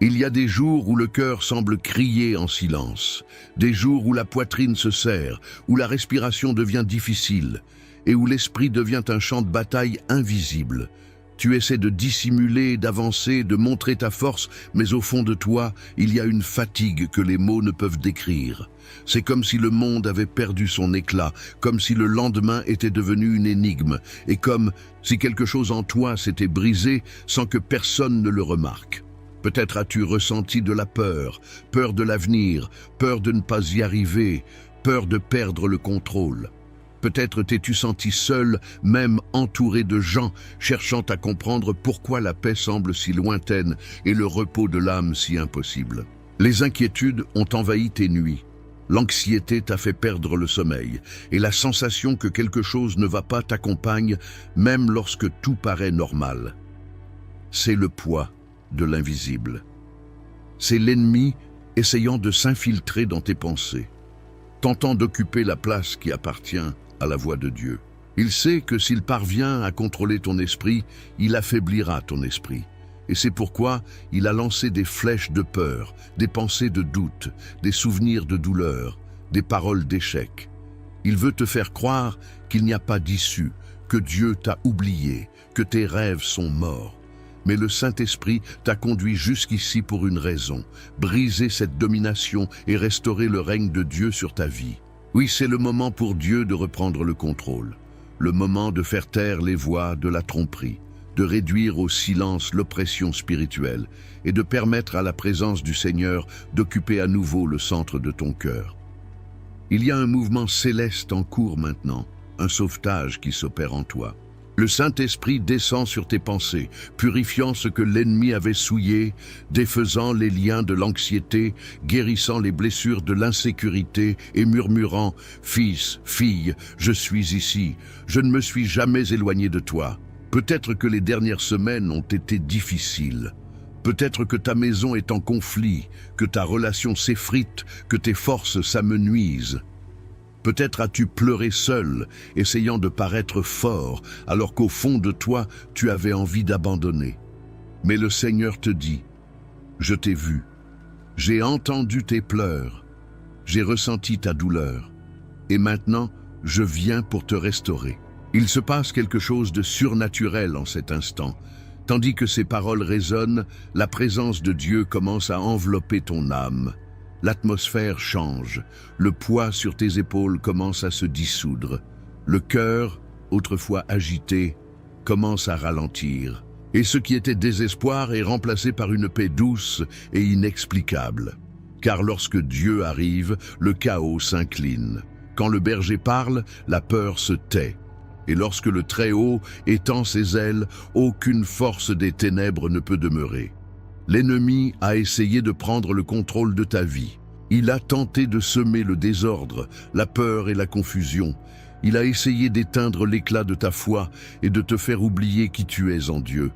Il y a des jours où le cœur semble crier en silence, des jours où la poitrine se serre, où la respiration devient difficile et où l'esprit devient un champ de bataille invisible. Tu essaies de dissimuler, d'avancer, de montrer ta force, mais au fond de toi, il y a une fatigue que les mots ne peuvent décrire. C'est comme si le monde avait perdu son éclat, comme si le lendemain était devenu une énigme, et comme si quelque chose en toi s'était brisé sans que personne ne le remarque. Peut-être as-tu ressenti de la peur, peur de l'avenir, peur de ne pas y arriver, peur de perdre le contrôle. Peut-être t'es-tu senti seul, même entouré de gens, cherchant à comprendre pourquoi la paix semble si lointaine et le repos de l'âme si impossible. Les inquiétudes ont envahi tes nuits. L'anxiété t'a fait perdre le sommeil, et la sensation que quelque chose ne va pas t'accompagne, même lorsque tout paraît normal. C'est le poids de l'invisible. C'est l'ennemi essayant de s'infiltrer dans tes pensées, tentant d'occuper la place qui appartient à la voix de Dieu. Il sait que s'il parvient à contrôler ton esprit, il affaiblira ton esprit. Et c'est pourquoi il a lancé des flèches de peur, des pensées de doute, des souvenirs de douleur, des paroles d'échec. Il veut te faire croire qu'il n'y a pas d'issue, que Dieu t'a oublié, que tes rêves sont morts. Mais le Saint-Esprit t'a conduit jusqu'ici pour une raison, briser cette domination et restaurer le règne de Dieu sur ta vie. Oui, c'est le moment pour Dieu de reprendre le contrôle, le moment de faire taire les voix de la tromperie, de réduire au silence l'oppression spirituelle et de permettre à la présence du Seigneur d'occuper à nouveau le centre de ton cœur. Il y a un mouvement céleste en cours maintenant, un sauvetage qui s'opère en toi. Le Saint-Esprit descend sur tes pensées, purifiant ce que l'ennemi avait souillé, défaisant les liens de l'anxiété, guérissant les blessures de l'insécurité et murmurant « Fils, fille, je suis ici, je ne me suis jamais éloigné de toi ». Peut-être que les dernières semaines ont été difficiles. Peut-être que ta maison est en conflit, que ta relation s'effrite, que tes forces s'amenuisent. Peut-être as-tu pleuré seul, essayant de paraître fort, alors qu'au fond de toi, tu avais envie d'abandonner. Mais le Seigneur te dit, « Je t'ai vu, j'ai entendu tes pleurs, j'ai ressenti ta douleur, et maintenant, je viens pour te restaurer. » Il se passe quelque chose de surnaturel en cet instant. Tandis que ces paroles résonnent, la présence de Dieu commence à envelopper ton âme. L'atmosphère change, le poids sur tes épaules commence à se dissoudre. Le cœur, autrefois agité, commence à ralentir. Et ce qui était désespoir est remplacé par une paix douce et inexplicable. Car lorsque Dieu arrive, le chaos s'incline. Quand le berger parle, la peur se tait. Et lorsque le Très-Haut étend ses ailes, aucune force des ténèbres ne peut demeurer. L'ennemi a essayé de prendre le contrôle de ta vie. Il a tenté de semer le désordre, la peur et la confusion. Il a essayé d'éteindre l'éclat de ta foi et de te faire oublier qui tu es en Dieu.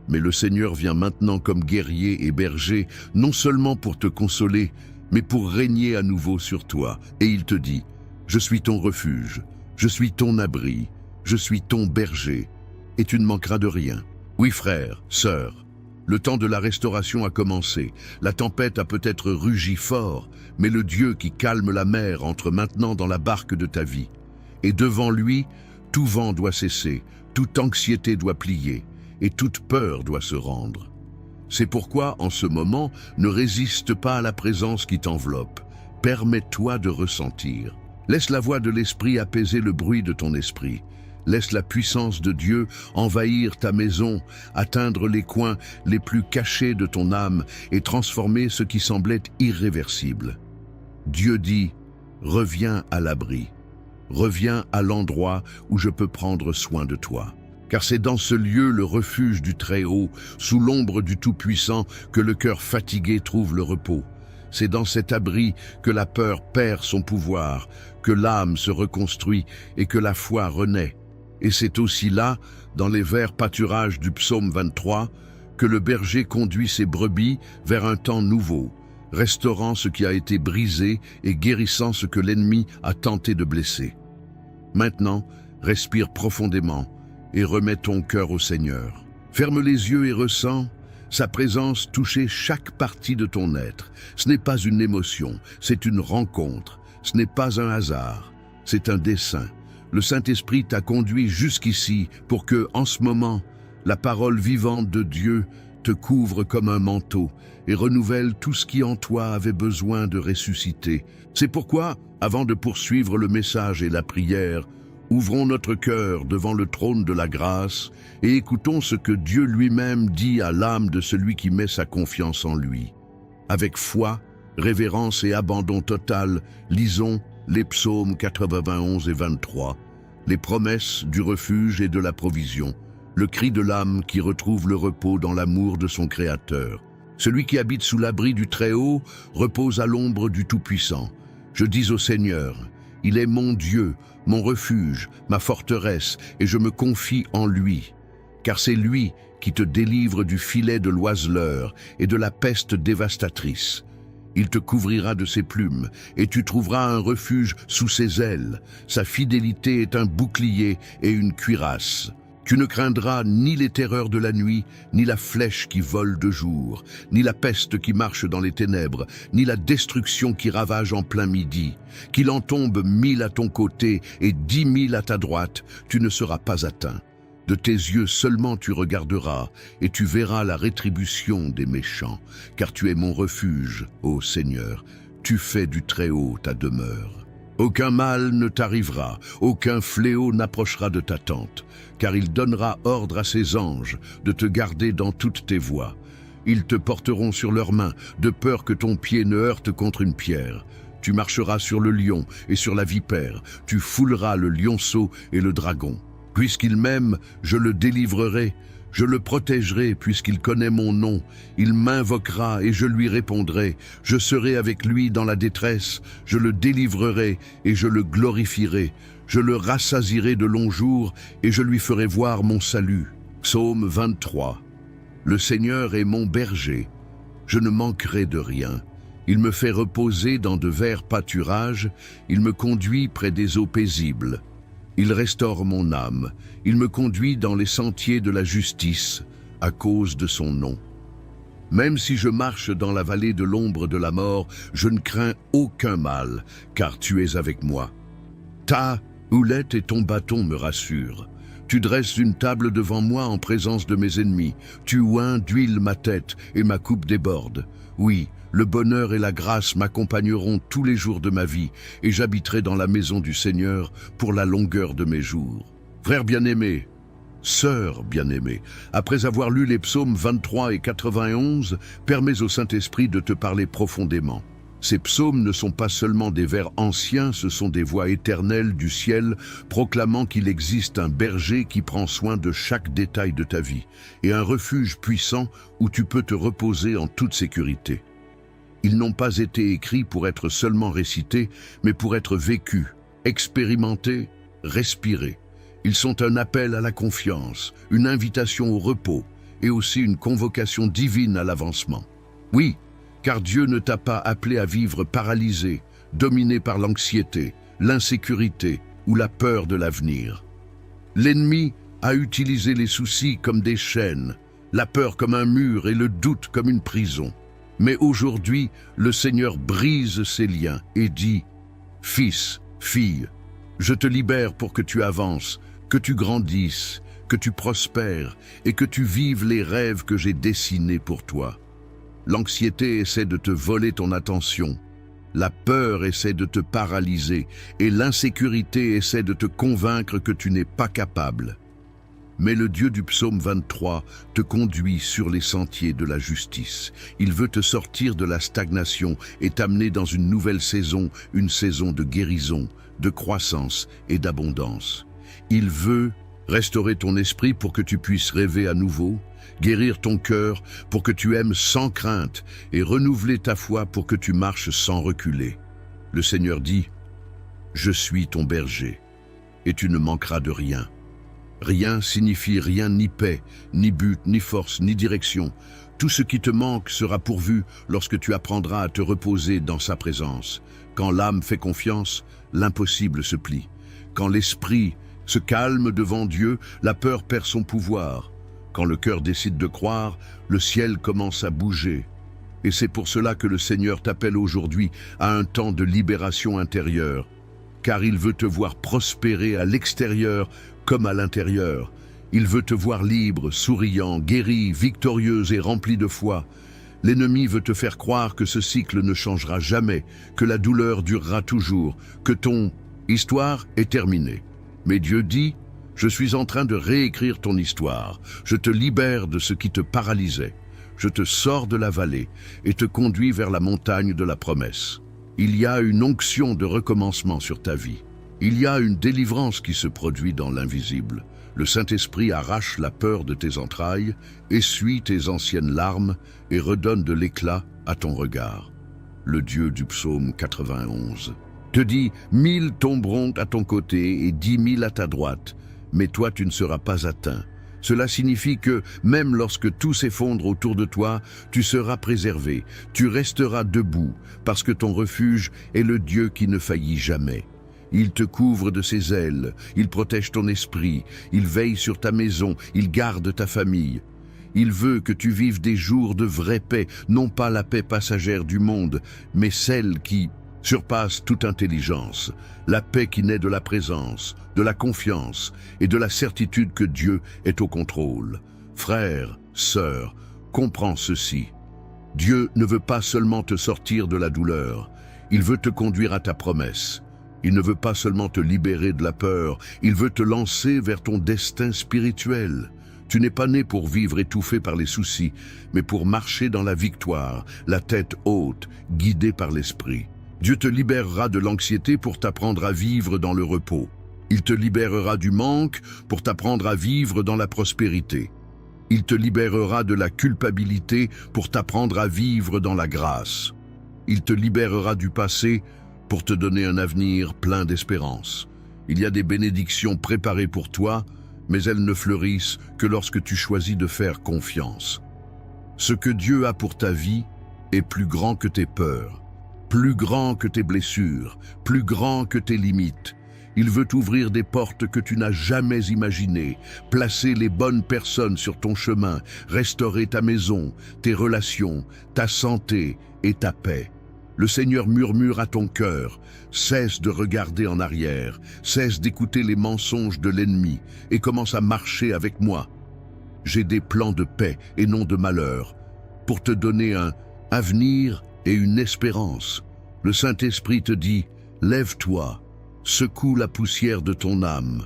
Mais le Seigneur vient maintenant comme guerrier et berger, non seulement pour te consoler, mais pour régner à nouveau sur toi. Et il te dit, « Je suis ton refuge, je suis ton abri, je suis ton berger, et tu ne manqueras de rien. » Oui frère, sœur, le temps de la restauration a commencé. La tempête a peut-être rugi fort, mais le Dieu qui calme la mer entre maintenant dans la barque de ta vie. Et devant lui, tout vent doit cesser, toute anxiété doit plier, et toute peur doit se rendre. C'est pourquoi, en ce moment, ne résiste pas à la présence qui t'enveloppe. Permets-toi de ressentir. Laisse la voix de l'Esprit apaiser le bruit de ton esprit. Laisse la puissance de Dieu envahir ta maison, atteindre les coins les plus cachés de ton âme et transformer ce qui semblait irréversible. Dieu dit, « Reviens à l'abri, reviens à l'endroit où je peux prendre soin de toi. » Car c'est dans ce lieu le refuge du Très-Haut, sous l'ombre du Tout-Puissant, que le cœur fatigué trouve le repos. C'est dans cet abri que la peur perd son pouvoir, que l'âme se reconstruit et que la foi renaît. Et c'est aussi là, dans les verts pâturages du psaume 23, que le berger conduit ses brebis vers un temps nouveau, restaurant ce qui a été brisé et guérissant ce que l'ennemi a tenté de blesser. Maintenant, respire profondément et remets ton cœur au Seigneur. Ferme les yeux et ressens, sa présence touchait chaque partie de ton être. Ce n'est pas une émotion, c'est une rencontre. Ce n'est pas un hasard, c'est un dessein. Le Saint-Esprit t'a conduit jusqu'ici pour que, en ce moment, la parole vivante de Dieu te couvre comme un manteau et renouvelle tout ce qui en toi avait besoin de ressusciter. C'est pourquoi, avant de poursuivre le message et la prière, ouvrons notre cœur devant le trône de la grâce et écoutons ce que Dieu lui-même dit à l'âme de celui qui met sa confiance en lui. Avec foi, révérence et abandon total, lisons les psaumes 91 et 23, les promesses du refuge et de la provision, le cri de l'âme qui retrouve le repos dans l'amour de son Créateur. Celui qui habite sous l'abri du Très-Haut repose à l'ombre du Tout-Puissant. Je dis au Seigneur, il est mon Dieu, mon refuge, ma forteresse, et je me confie en lui. Car c'est lui qui te délivre du filet de l'oiseleur et de la peste dévastatrice. Il te couvrira de ses plumes, et tu trouveras un refuge sous ses ailes. Sa fidélité est un bouclier et une cuirasse. Tu ne craindras ni les terreurs de la nuit, ni la flèche qui vole de jour, ni la peste qui marche dans les ténèbres, ni la destruction qui ravage en plein midi. Qu'il en tombe 1000 à ton côté et 10 000 à ta droite, tu ne seras pas atteint. De tes yeux seulement tu regarderas, et tu verras la rétribution des méchants, car tu es mon refuge, ô Seigneur, tu fais du Très-Haut ta demeure. Aucun mal ne t'arrivera, aucun fléau n'approchera de ta tente, car il donnera ordre à ses anges de te garder dans toutes tes voies. Ils te porteront sur leurs mains, de peur que ton pied ne heurte contre une pierre. Tu marcheras sur le lion et sur la vipère, tu fouleras le lionceau et le dragon. Puisqu'il m'aime, je le délivrerai, je le protégerai puisqu'il connaît mon nom. Il m'invoquera et je lui répondrai. Je serai avec lui dans la détresse, je le délivrerai et je le glorifierai. Je le rassasierai de longs jours et je lui ferai voir mon salut. Psaume 23. Le Seigneur est mon berger, je ne manquerai de rien. Il me fait reposer dans de verts pâturages, il me conduit près des eaux paisibles. Il restaure mon âme, il me conduit dans les sentiers de la justice, à cause de son nom. Même si je marche dans la vallée de l'ombre de la mort, je ne crains aucun mal, car tu es avec moi. Ta houlette et ton bâton me rassurent. Tu dresses une table devant moi en présence de mes ennemis. Tu oins d'huile ma tête et ma coupe déborde. Oui, le bonheur et la grâce m'accompagneront tous les jours de ma vie et j'habiterai dans la maison du Seigneur pour la longueur de mes jours. Frère bien-aimé, sœur bien-aimée, après avoir lu les psaumes 23 et 91, permets au Saint-Esprit de te parler profondément. Ces psaumes ne sont pas seulement des vers anciens, ce sont des voix éternelles du ciel proclamant qu'il existe un berger qui prend soin de chaque détail de ta vie et un refuge puissant où tu peux te reposer en toute sécurité. Ils n'ont pas été écrits pour être seulement récités, mais pour être vécus, expérimentés, respirés. Ils sont un appel à la confiance, une invitation au repos et aussi une convocation divine à l'avancement. Oui, car Dieu ne t'a pas appelé à vivre paralysé, dominé par l'anxiété, l'insécurité ou la peur de l'avenir. L'ennemi a utilisé les soucis comme des chaînes, la peur comme un mur et le doute comme une prison. Mais aujourd'hui, le Seigneur brise ces liens et dit « Fils, fille, je te libère pour que tu avances, que tu grandisses, que tu prospères et que tu vives les rêves que j'ai dessinés pour toi. » L'anxiété essaie de te voler ton attention, la peur essaie de te paralyser et l'insécurité essaie de te convaincre que tu n'es pas capable. Mais le Dieu du psaume 23 te conduit sur les sentiers de la justice. Il veut te sortir de la stagnation et t'amener dans une nouvelle saison, une saison de guérison, de croissance et d'abondance. Il veut restaurer ton esprit pour que tu puisses rêver à nouveau, guérir ton cœur pour que tu aimes sans crainte et renouveler ta foi pour que tu marches sans reculer. Le Seigneur dit « Je suis ton berger et tu ne manqueras de rien. » Rien signifie rien, ni paix, ni but, ni force, ni direction. Tout ce qui te manque sera pourvu lorsque tu apprendras à te reposer dans sa présence. Quand l'âme fait confiance, l'impossible se plie. Quand l'esprit se calme devant Dieu, la peur perd son pouvoir. Quand le cœur décide de croire, le ciel commence à bouger. Et c'est pour cela que le Seigneur t'appelle aujourd'hui à un temps de libération intérieure, car il veut te voir prospérer à l'extérieur comme à l'intérieur. Il veut te voir libre, souriant, guéri, victorieux et rempli de foi. L'ennemi veut te faire croire que ce cycle ne changera jamais, que la douleur durera toujours, que ton histoire est terminée. Mais Dieu dit, je suis en train de réécrire ton histoire. Je te libère de ce qui te paralysait. Je te sors de la vallée et te conduis vers la montagne de la promesse. Il y a une onction de recommencement sur ta vie. Il y a une délivrance qui se produit dans l'invisible. Le Saint-Esprit arrache la peur de tes entrailles, essuie tes anciennes larmes et redonne de l'éclat à ton regard. Le Dieu du psaume 91 te dit « 1000 tomberont à ton côté et 10 000 à ta droite, mais toi tu ne seras pas atteint. » Cela signifie que, même lorsque tout s'effondre autour de toi, tu seras préservé, tu resteras debout, parce que ton refuge est le Dieu qui ne faillit jamais. Il te couvre de ses ailes, il protège ton esprit, il veille sur ta maison, il garde ta famille. Il veut que tu vives des jours de vraie paix, non pas la paix passagère du monde, mais celle qui surpasse toute intelligence, la paix qui naît de la présence, de la confiance et de la certitude que Dieu est au contrôle. Frère, sœur, comprends ceci. Dieu ne veut pas seulement te sortir de la douleur, il veut te conduire à ta promesse. Il ne veut pas seulement te libérer de la peur, il veut te lancer vers ton destin spirituel. Tu n'es pas né pour vivre étouffé par les soucis, mais pour marcher dans la victoire, la tête haute, guidé par l'Esprit. Dieu te libérera de l'anxiété pour t'apprendre à vivre dans le repos. Il te libérera du manque pour t'apprendre à vivre dans la prospérité. Il te libérera de la culpabilité pour t'apprendre à vivre dans la grâce. Il te libérera du passé pour te donner un avenir plein d'espérance. Il y a des bénédictions préparées pour toi, mais elles ne fleurissent que lorsque tu choisis de faire confiance. Ce que Dieu a pour ta vie est plus grand que tes peurs, plus grand que tes blessures, plus grand que tes limites. Il veut t'ouvrir des portes que tu n'as jamais imaginées, placer les bonnes personnes sur ton chemin, restaurer ta maison, tes relations, ta santé et ta paix. Le Seigneur murmure à ton cœur, cesse de regarder en arrière, cesse d'écouter les mensonges de l'ennemi et commence à marcher avec moi. J'ai des plans de paix et non de malheur, pour te donner un avenir et une espérance. Le Saint-Esprit te dit, lève-toi, secoue la poussière de ton âme,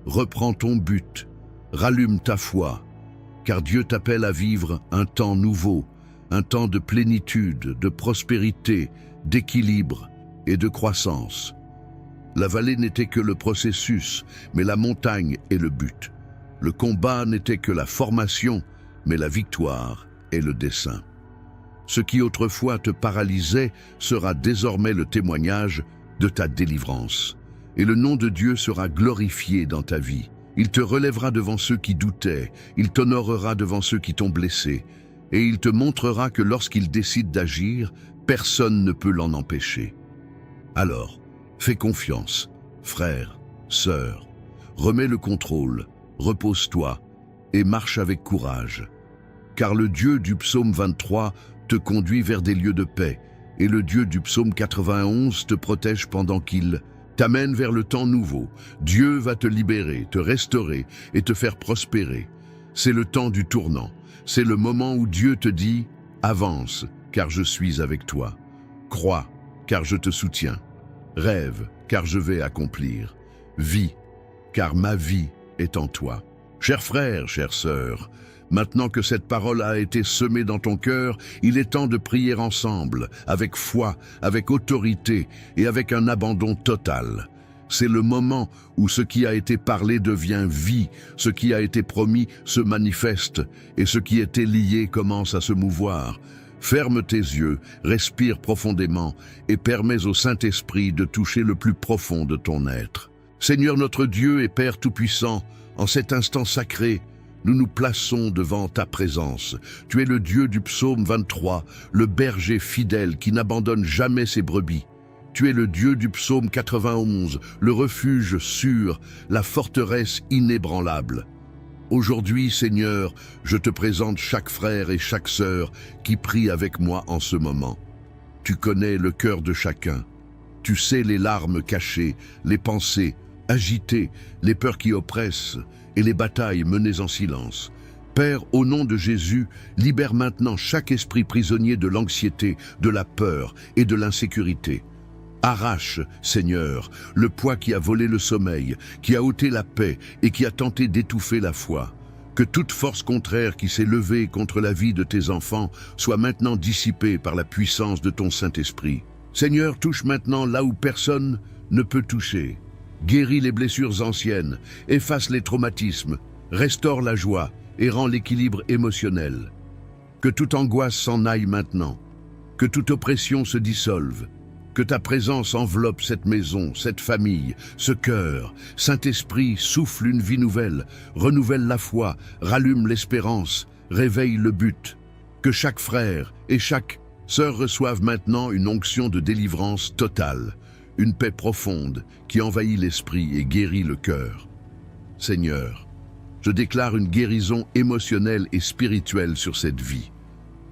reprends ton but, rallume ta foi, car Dieu t'appelle à vivre un temps nouveau, un temps de plénitude, de prospérité, d'équilibre et de croissance. La vallée n'était que le processus, mais la montagne est le but. Le combat n'était que la formation, mais la victoire est le dessein. Ce qui autrefois te paralysait sera désormais le témoignage de ta délivrance. Et le nom de Dieu sera glorifié dans ta vie. Il te relèvera devant ceux qui doutaient, il t'honorera devant ceux qui t'ont blessé, et il te montrera que lorsqu'il décide d'agir, personne ne peut l'en empêcher. Alors, fais confiance, frère, sœur, remets le contrôle, repose-toi et marche avec courage. Car le Dieu du psaume 23 te conduit vers des lieux de paix, et le Dieu du psaume 91 te protège pendant qu'il t'amène vers le temps nouveau. Dieu va te libérer, te restaurer et te faire prospérer. C'est le temps du tournant. C'est le moment où Dieu te dit « Avance, car je suis avec toi. Crois, car je te soutiens. Rêve, car je vais accomplir. Vis, car ma vie est en toi. » Chers frères, chères sœurs, maintenant que cette parole a été semée dans ton cœur, il est temps de prier ensemble, avec foi, avec autorité et avec un abandon total. C'est le moment où ce qui a été parlé devient vie, ce qui a été promis se manifeste et ce qui était lié commence à se mouvoir. Ferme tes yeux, respire profondément et permets au Saint-Esprit de toucher le plus profond de ton être. Seigneur notre Dieu et Père Tout-Puissant, en cet instant sacré, nous nous plaçons devant ta présence. Tu es le Dieu du psaume 23, le berger fidèle qui n'abandonne jamais ses brebis. Tu es le Dieu du psaume 91, le refuge sûr, la forteresse inébranlable. Aujourd'hui, Seigneur, je te présente chaque frère et chaque sœur qui prie avec moi en ce moment. Tu connais le cœur de chacun. Tu sais les larmes cachées, les pensées agitées, les peurs qui oppressent et les batailles menées en silence. Père, au nom de Jésus, libère maintenant chaque esprit prisonnier de l'anxiété, de la peur et de l'insécurité. Arrache, Seigneur, le poids qui a volé le sommeil, qui a ôté la paix et qui a tenté d'étouffer la foi. Que toute force contraire qui s'est levée contre la vie de tes enfants soit maintenant dissipée par la puissance de ton Saint-Esprit. Seigneur, touche maintenant là où personne ne peut toucher. Guéris les blessures anciennes, efface les traumatismes, restaure la joie et rend l'équilibre émotionnel. Que toute angoisse s'en aille maintenant, que toute oppression se dissolve. Que ta présence enveloppe cette maison, cette famille, ce cœur. Saint-Esprit, souffle une vie nouvelle, renouvelle la foi, rallume l'espérance, réveille le but. Que chaque frère et chaque sœur reçoivent maintenant une onction de délivrance totale, une paix profonde qui envahit l'esprit et guérit le cœur. Seigneur, je déclare une guérison émotionnelle et spirituelle sur cette vie.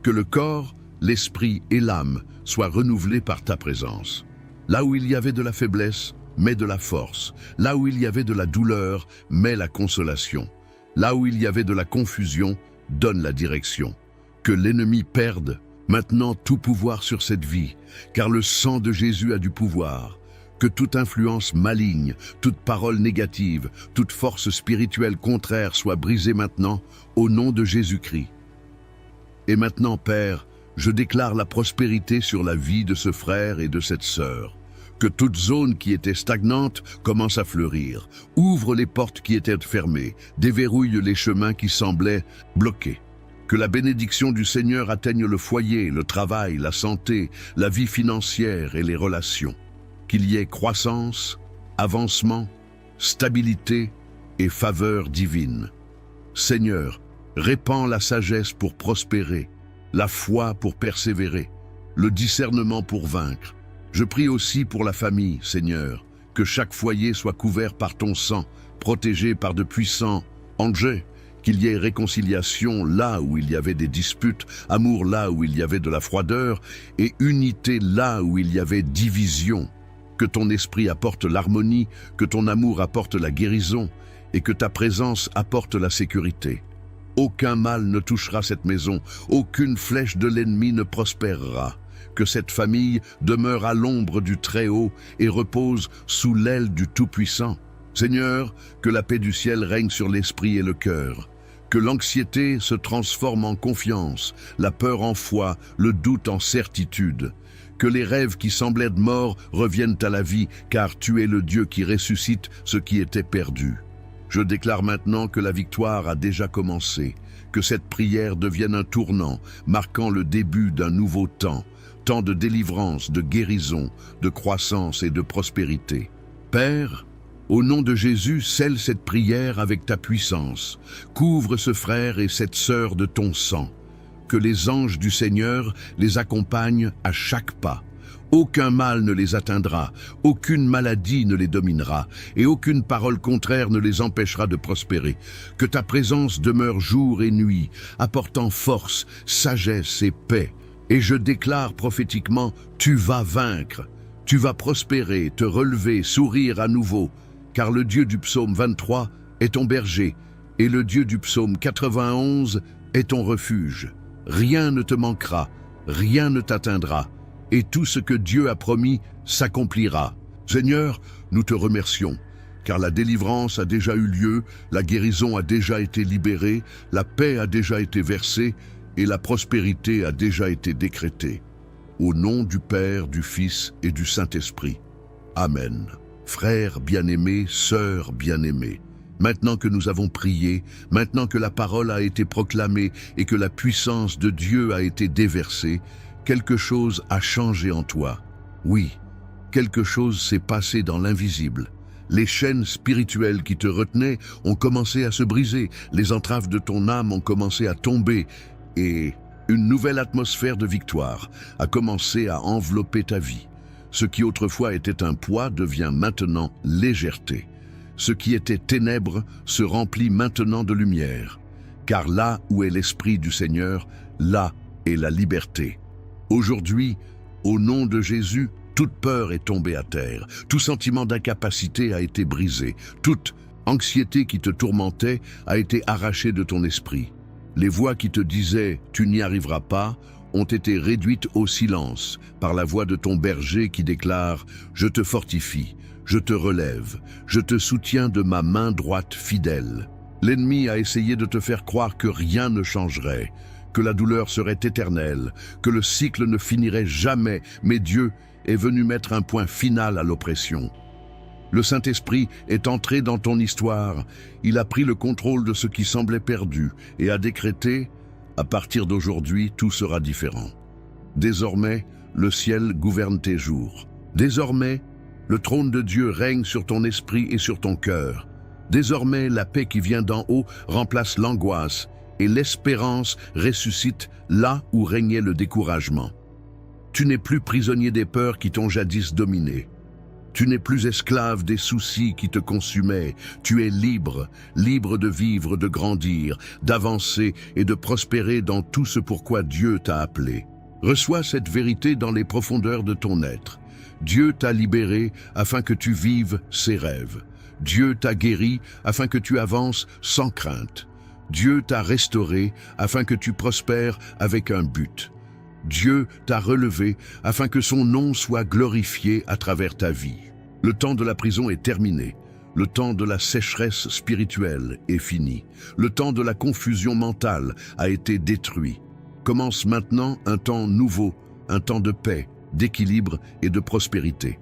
Que le corps, l'esprit et l'âme soient renouvelés par ta présence. Là où il y avait de la faiblesse, mets de la force. Là où il y avait de la douleur, mets la consolation. Là où il y avait de la confusion, donne la direction. Que l'ennemi perde maintenant tout pouvoir sur cette vie, car le sang de Jésus a du pouvoir. Que toute influence maligne, toute parole négative, toute force spirituelle contraire soit brisée maintenant, au nom de Jésus-Christ. Et maintenant, Père, je déclare la prospérité sur la vie de ce frère et de cette sœur. Que toute zone qui était stagnante commence à fleurir. Ouvre les portes qui étaient fermées. Déverrouille les chemins qui semblaient bloqués. Que la bénédiction du Seigneur atteigne le foyer, le travail, la santé, la vie financière et les relations. Qu'il y ait croissance, avancement, stabilité et faveur divine. Seigneur, répands la sagesse pour prospérer, la foi pour persévérer, le discernement pour vaincre. Je prie aussi pour la famille, Seigneur, que chaque foyer soit couvert par ton sang, protégé par de puissants anges, qu'il y ait réconciliation là où il y avait des disputes, amour là où il y avait de la froideur, et unité là où il y avait division. Que ton esprit apporte l'harmonie, que ton amour apporte la guérison, et que ta présence apporte la sécurité. Aucun mal ne touchera cette maison, aucune flèche de l'ennemi ne prospérera. Que cette famille demeure à l'ombre du Très-Haut et repose sous l'aile du Tout-Puissant. Seigneur, que la paix du ciel règne sur l'esprit et le cœur. Que l'anxiété se transforme en confiance, la peur en foi, le doute en certitude. Que les rêves qui semblaient de mort reviennent à la vie, car tu es le Dieu qui ressuscite ce qui était perdu. Je déclare maintenant que la victoire a déjà commencé, que cette prière devienne un tournant, marquant le début d'un nouveau temps, temps de délivrance, de guérison, de croissance et de prospérité. Père, au nom de Jésus, scelle cette prière avec ta puissance. Couvre ce frère et cette sœur de ton sang. Que les anges du Seigneur les accompagnent à chaque pas. Aucun mal ne les atteindra, aucune maladie ne les dominera, et aucune parole contraire ne les empêchera de prospérer. Que ta présence demeure jour et nuit, apportant force, sagesse et paix. Et je déclare prophétiquement, tu vas vaincre, tu vas prospérer, te relever, sourire à nouveau, car le Dieu du psaume 23 est ton berger, et le Dieu du psaume 91 est ton refuge. Rien ne te manquera, rien ne t'atteindra, et tout ce que Dieu a promis s'accomplira. Seigneur, nous te remercions, car la délivrance a déjà eu lieu, la guérison a déjà été libérée, la paix a déjà été versée, et la prospérité a déjà été décrétée. Au nom du Père, du Fils et du Saint-Esprit. Amen. Frères bien-aimés, sœurs bien-aimées, maintenant que nous avons prié, maintenant que la parole a été proclamée et que la puissance de Dieu a été déversée, quelque chose a changé en toi. Oui, quelque chose s'est passé dans l'invisible. Les chaînes spirituelles qui te retenaient ont commencé à se briser, les entraves de ton âme ont commencé à tomber et une nouvelle atmosphère de victoire a commencé à envelopper ta vie. Ce qui autrefois était un poids devient maintenant légèreté. Ce qui était ténèbres se remplit maintenant de lumière. Car là où est l'Esprit du Seigneur, là est la liberté. Aujourd'hui, au nom de Jésus, toute peur est tombée à terre. Tout sentiment d'incapacité a été brisé. Toute anxiété qui te tourmentait a été arrachée de ton esprit. Les voix qui te disaient « tu n'y arriveras pas » ont été réduites au silence par la voix de ton berger qui déclare « je te fortifie, je te relève, je te soutiens de ma main droite fidèle ». L'ennemi a essayé de te faire croire que rien ne changerait, que la douleur serait éternelle, que le cycle ne finirait jamais, mais Dieu est venu mettre un point final à l'oppression. Le Saint-Esprit est entré dans ton histoire, il a pris le contrôle de ce qui semblait perdu et a décrété « à partir d'aujourd'hui, tout sera différent ». Désormais, le ciel gouverne tes jours. Désormais, le trône de Dieu règne sur ton esprit et sur ton cœur. Désormais, la paix qui vient d'en haut remplace l'angoisse et l'espérance ressuscite là où régnait le découragement. Tu n'es plus prisonnier des peurs qui t'ont jadis dominé. Tu n'es plus esclave des soucis qui te consumaient. Tu es libre, libre de vivre, de grandir, d'avancer et de prospérer dans tout ce pourquoi Dieu t'a appelé. Reçois cette vérité dans les profondeurs de ton être. Dieu t'a libéré afin que tu vives ses rêves. Dieu t'a guéri afin que tu avances sans crainte. Dieu t'a restauré afin que tu prospères avec un but. Dieu t'a relevé afin que son nom soit glorifié à travers ta vie. Le temps de la prison est terminé. Le temps de la sécheresse spirituelle est fini. Le temps de la confusion mentale a été détruit. Commence maintenant un temps nouveau, un temps de paix, d'équilibre et de prospérité.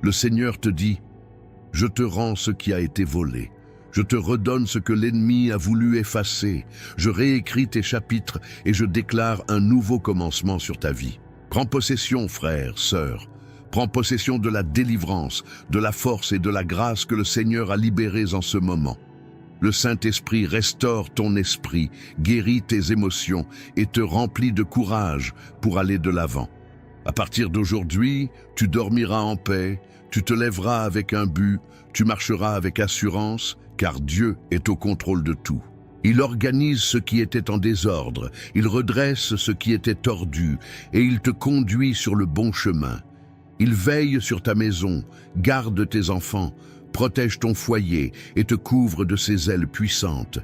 Le Seigneur te dit « Je te rends ce qui a été volé. Je te redonne ce que l'ennemi a voulu effacer. Je réécris tes chapitres et je déclare un nouveau commencement sur ta vie. Prends possession, frère, sœur. Prends possession de la délivrance, de la force et de la grâce que le Seigneur a libérées en ce moment. Le Saint-Esprit restaure ton esprit, guérit tes émotions et te remplit de courage pour aller de l'avant. À partir d'aujourd'hui, tu dormiras en paix, tu te lèveras avec un but, tu marcheras avec assurance, car Dieu est au contrôle de tout. Il organise ce qui était en désordre, il redresse ce qui était tordu, et il te conduit sur le bon chemin. Il veille sur ta maison, garde tes enfants, protège ton foyer et te couvre de ses ailes puissantes.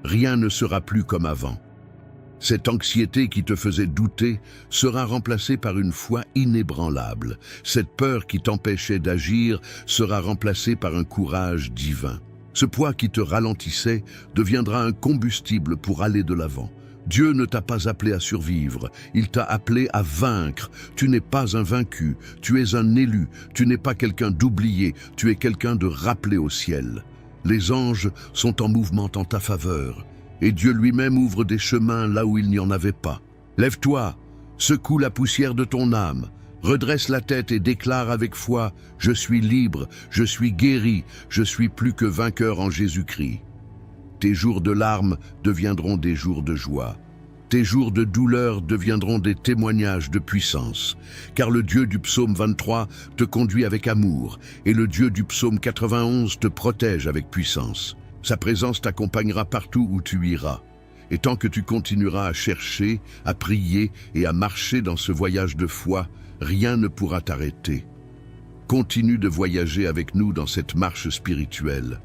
Rien ne sera plus comme avant. Cette anxiété qui te faisait douter sera remplacée par une foi inébranlable. Cette peur qui t'empêchait d'agir sera remplacée par un courage divin. Ce poids qui te ralentissait deviendra un combustible pour aller de l'avant. Dieu ne t'a pas appelé à survivre, il t'a appelé à vaincre. Tu n'es pas un vaincu, tu es un élu, tu n'es pas quelqu'un d'oublié, tu es quelqu'un de rappelé au ciel. Les anges sont en mouvement en ta faveur, et Dieu lui-même ouvre des chemins là où il n'y en avait pas. Lève-toi, secoue la poussière de ton âme, redresse la tête et déclare avec foi « Je suis libre, je suis guéri, je suis plus que vainqueur en Jésus-Christ ». Tes jours de larmes deviendront des jours de joie. Tes jours de douleur deviendront des témoignages de puissance. Car le Dieu du psaume 23 te conduit avec amour et le Dieu du psaume 91 te protège avec puissance. Sa présence t'accompagnera partout où tu iras. Et tant que tu continueras à chercher, à prier et à marcher dans ce voyage de foi, rien ne pourra t'arrêter. Continue de voyager avec nous dans cette marche spirituelle.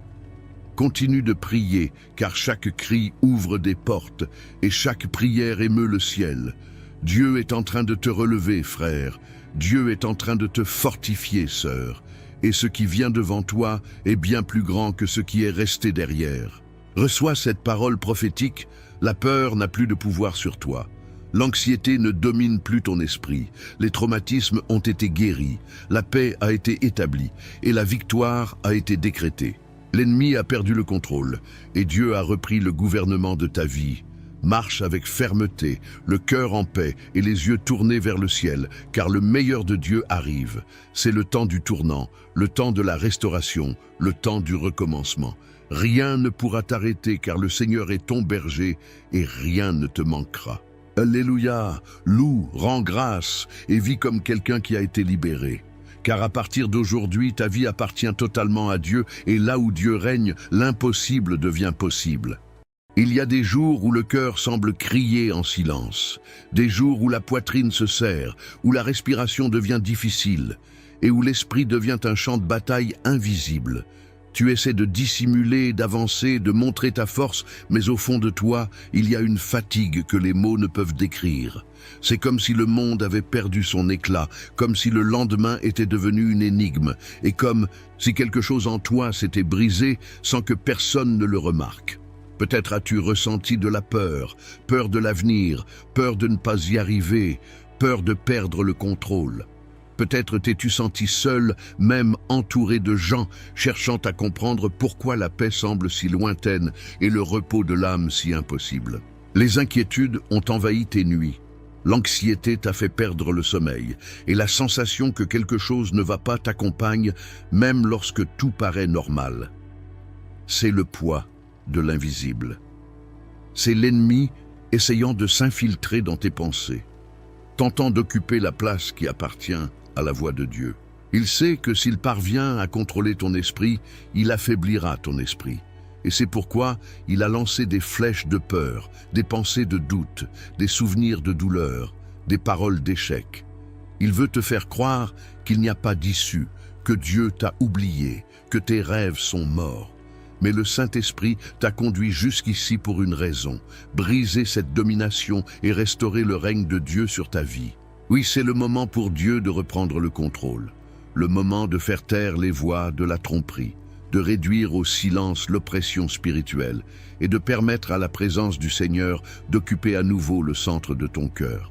Continue de prier, car chaque cri ouvre des portes et chaque prière émeut le ciel. Dieu est en train de te relever, frère. Dieu est en train de te fortifier, sœur. Et ce qui vient devant toi est bien plus grand que ce qui est resté derrière. Reçois cette parole prophétique, la peur n'a plus de pouvoir sur toi. L'anxiété ne domine plus ton esprit, les traumatismes ont été guéris, la paix a été établie et la victoire a été décrétée. L'ennemi a perdu le contrôle et Dieu a repris le gouvernement de ta vie. Marche avec fermeté, le cœur en paix et les yeux tournés vers le ciel, car le meilleur de Dieu arrive. C'est le temps du tournant, le temps de la restauration, le temps du recommencement. Rien ne pourra t'arrêter car le Seigneur est ton berger et rien ne te manquera. Alléluia, loue, rends grâce et vis comme quelqu'un qui a été libéré. car à partir d'aujourd'hui, ta vie appartient totalement à Dieu, et là où Dieu règne, l'impossible devient possible. Il y a des jours où le cœur semble crier en silence, des jours où la poitrine se serre, où la respiration devient difficile, et où l'esprit devient un champ de bataille invisible. Tu essaies de dissimuler, d'avancer, de montrer ta force, mais au fond de toi, il y a une fatigue que les mots ne peuvent décrire. C'est comme si le monde avait perdu son éclat, comme si le lendemain était devenu une énigme, et comme si quelque chose en toi s'était brisé sans que personne ne le remarque. Peut-être as-tu ressenti de la peur, peur de l'avenir, peur de ne pas y arriver, peur de perdre le contrôle. Peut-être t'es-tu senti seul, même entouré de gens, cherchant à comprendre pourquoi la paix semble si lointaine et le repos de l'âme si impossible. Les inquiétudes ont envahi tes nuits. L'anxiété t'a fait perdre le sommeil, et la sensation que quelque chose ne va pas t'accompagne, même lorsque tout paraît normal. C'est le poids de l'invisible. C'est l'ennemi essayant de s'infiltrer dans tes pensées, tentant d'occuper la place qui appartient à la voix de Dieu. Il sait que s'il parvient à contrôler ton esprit, il affaiblira ton esprit. Et c'est pourquoi il a lancé des flèches de peur, des pensées de doute, des souvenirs de douleur, des paroles d'échec. Il veut te faire croire qu'il n'y a pas d'issue, que Dieu t'a oublié, que tes rêves sont morts. Mais le Saint-Esprit t'a conduit jusqu'ici pour une raison, briser cette domination et restaurer le règne de Dieu sur ta vie. Oui, c'est le moment pour Dieu de reprendre le contrôle, le moment de faire taire les voix de la tromperie, de réduire au silence l'oppression spirituelle et de permettre à la présence du Seigneur d'occuper à nouveau le centre de ton cœur.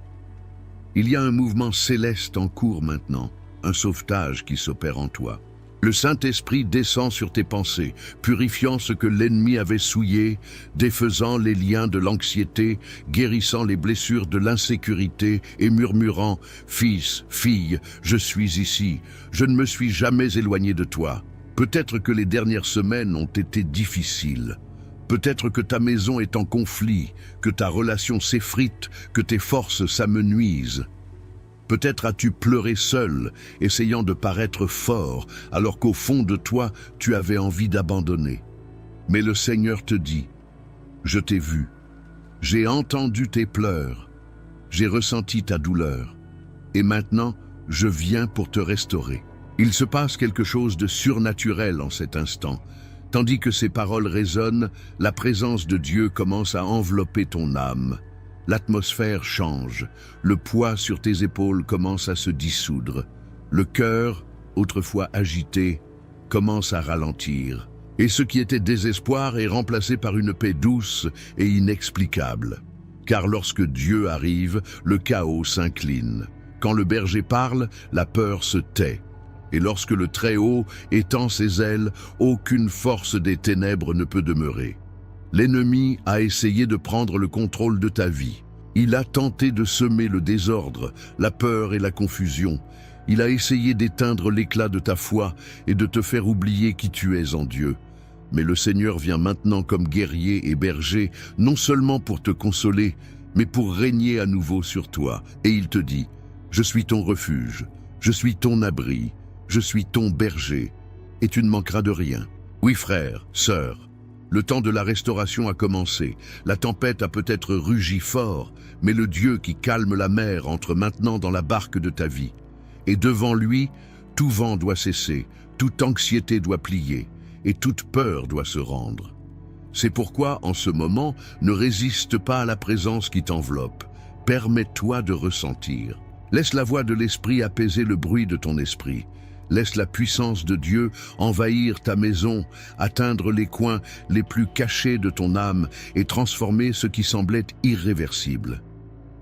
Il y a un mouvement céleste en cours maintenant, un sauvetage qui s'opère en toi. Le Saint-Esprit descend sur tes pensées, purifiant ce que l'ennemi avait souillé, défaisant les liens de l'anxiété, guérissant les blessures de l'insécurité et murmurant « Fils, fille, je suis ici, je ne me suis jamais éloigné de toi ». Peut-être que les dernières semaines ont été difficiles. Peut-être que ta maison est en conflit, que ta relation s'effrite, que tes forces s'amenuisent. Peut-être as-tu pleuré seul, essayant de paraître fort, alors qu'au fond de toi, tu avais envie d'abandonner. Mais le Seigneur te dit, « Je t'ai vu, j'ai entendu tes pleurs, j'ai ressenti ta douleur, et maintenant, je viens pour te restaurer. » Il se passe quelque chose de surnaturel en cet instant. Tandis que ces paroles résonnent, la présence de Dieu commence à envelopper ton âme. L'atmosphère change, le poids sur tes épaules commence à se dissoudre. Le cœur, autrefois agité, commence à ralentir. Et ce qui était désespoir est remplacé par une paix douce et inexplicable. Car lorsque Dieu arrive, le chaos s'incline. Quand le berger parle, la peur se tait. Et lorsque le Très-Haut étend ses ailes, aucune force des ténèbres ne peut demeurer. L'ennemi a essayé de prendre le contrôle de ta vie. Il a tenté de semer le désordre, la peur et la confusion. Il a essayé d'éteindre l'éclat de ta foi et de te faire oublier qui tu es en Dieu. Mais le Seigneur vient maintenant comme guerrier et berger, non seulement pour te consoler, mais pour régner à nouveau sur toi. Et il te dit, « Je suis ton refuge, je suis ton abri. Je suis ton berger, et tu ne manqueras de rien. » Oui, frère, sœur, le temps de la restauration a commencé. La tempête a peut-être rugi fort, mais le Dieu qui calme la mer entre maintenant dans la barque de ta vie. Et devant lui, tout vent doit cesser, toute anxiété doit plier, et toute peur doit se rendre. C'est pourquoi, en ce moment, ne résiste pas à la présence qui t'enveloppe. Permets-toi de ressentir. Laisse la voix de l'Esprit apaiser le bruit de ton esprit. Laisse la puissance de Dieu envahir ta maison, atteindre les coins les plus cachés de ton âme et transformer ce qui semblait irréversible.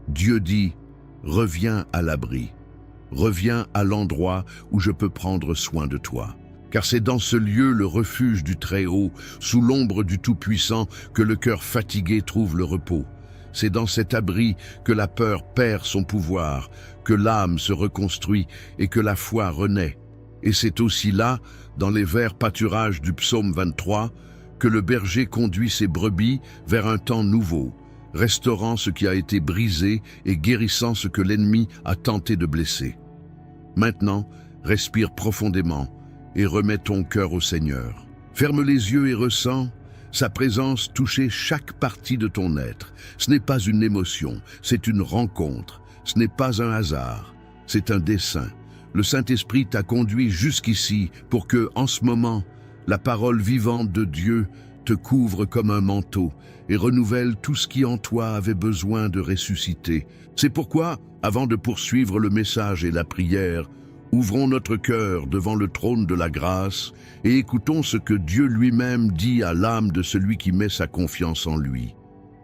Dieu dit, « Reviens à l'abri, reviens à l'endroit où je peux prendre soin de toi. » Car c'est dans ce lieu le refuge du Très-Haut, sous l'ombre du Tout-Puissant, que le cœur fatigué trouve le repos. C'est dans cet abri que la peur perd son pouvoir, que l'âme se reconstruit et que la foi renaît. Et c'est aussi là, dans les verts pâturages du psaume 23, que le berger conduit ses brebis vers un temps nouveau, restaurant ce qui a été brisé et guérissant ce que l'ennemi a tenté de blesser. Maintenant, Respire profondément et remets ton cœur au Seigneur. Ferme les yeux et ressens sa présence toucher chaque partie de ton être. Ce n'est pas une émotion, c'est une rencontre. Ce n'est pas un hasard, c'est un dessein. Le Saint-Esprit t'a conduit jusqu'ici pour que, en ce moment, la parole vivante de Dieu te couvre comme un manteau et renouvelle tout ce qui en toi avait besoin de ressusciter. C'est pourquoi, avant de poursuivre le message et la prière, ouvrons notre cœur devant le trône de la grâce et écoutons ce que Dieu lui-même dit à l'âme de celui qui met sa confiance en lui.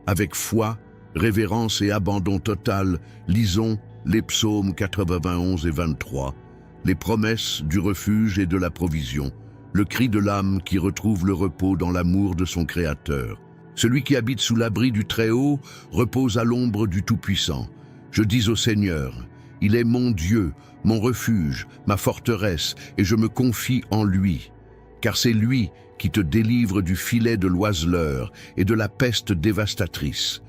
Avec foi, révérence et abandon total, lisons les psaumes 91 et 23, les promesses du refuge et de la provision, le cri de l'âme qui retrouve le repos dans l'amour de son Créateur. Celui qui habite sous l'abri du Très-Haut repose à l'ombre du Tout-Puissant. Je dis au Seigneur, il est mon Dieu, mon refuge, ma forteresse, et je me confie en lui. Car c'est lui qui te délivre du filet de l'oiseleur et de la peste dévastatrice.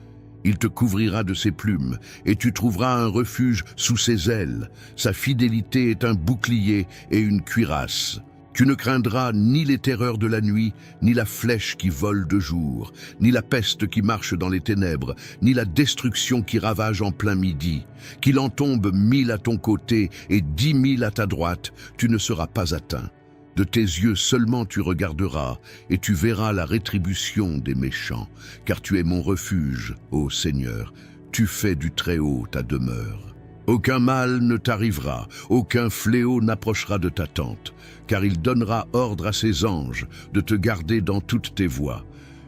Il te couvrira de ses plumes, et tu trouveras un refuge sous ses ailes. Sa fidélité est un bouclier et une cuirasse. Tu ne craindras ni les terreurs de la nuit, ni la flèche qui vole de jour, ni la peste qui marche dans les ténèbres, ni la destruction qui ravage en plein midi. Qu'il en tombe 1000 à ton côté et 10 000 à ta droite, tu ne seras pas atteint. De tes yeux seulement tu regarderas, et tu verras la rétribution des méchants, car tu es mon refuge, ô Seigneur, tu fais du Très-Haut ta demeure. Aucun mal ne t'arrivera, aucun fléau n'approchera de ta tente, car il donnera ordre à ses anges de te garder dans toutes tes voies.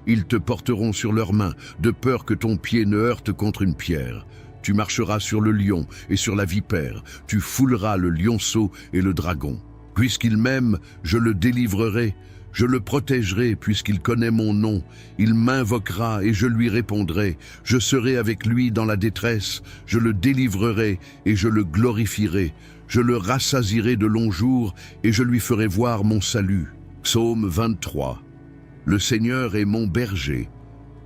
Ils te porteront sur leurs mains, de peur que ton pied ne heurte contre une pierre. Tu marcheras sur le lion et sur la vipère, tu fouleras le lionceau et le dragon. Puisqu'il m'aime, je le délivrerai, je le protégerai puisqu'il connaît mon nom. Il m'invoquera et je lui répondrai. Je serai avec lui dans la détresse, je le délivrerai et je le glorifierai. Je le rassasierai de longs jours et je lui ferai voir mon salut. Psaume 23. Le Seigneur est mon berger,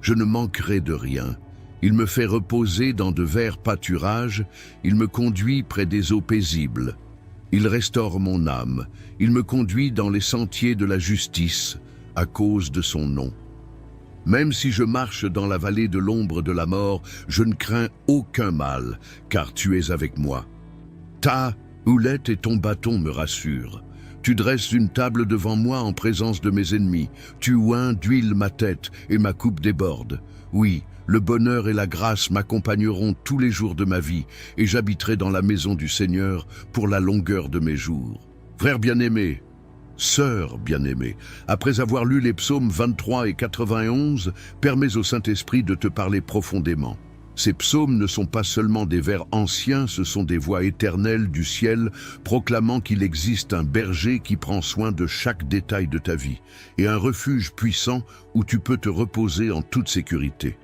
je ne manquerai de rien. Il me fait reposer dans de verts pâturages, il me conduit près des eaux paisibles. Il restaure mon âme, il me conduit dans les sentiers de la justice, à cause de son nom. Même si je marche dans la vallée de l'ombre de la mort, je ne crains aucun mal, car tu es avec moi. Ta houlette et ton bâton me rassurent. Tu dresses une table devant moi en présence de mes ennemis. Tu oins d'huile ma tête et ma coupe déborde. Oui, le bonheur et la grâce m'accompagneront tous les jours de ma vie et j'habiterai dans la maison du Seigneur pour la longueur de mes jours. Frère bien-aimé, sœur bien-aimée, après avoir lu les psaumes 23 et 91, permets au Saint-Esprit de te parler profondément. Ces psaumes ne sont pas seulement des vers anciens, ce sont des voix éternelles du ciel proclamant qu'il existe un berger qui prend soin de chaque détail de ta vie et un refuge puissant où tu peux te reposer en toute sécurité.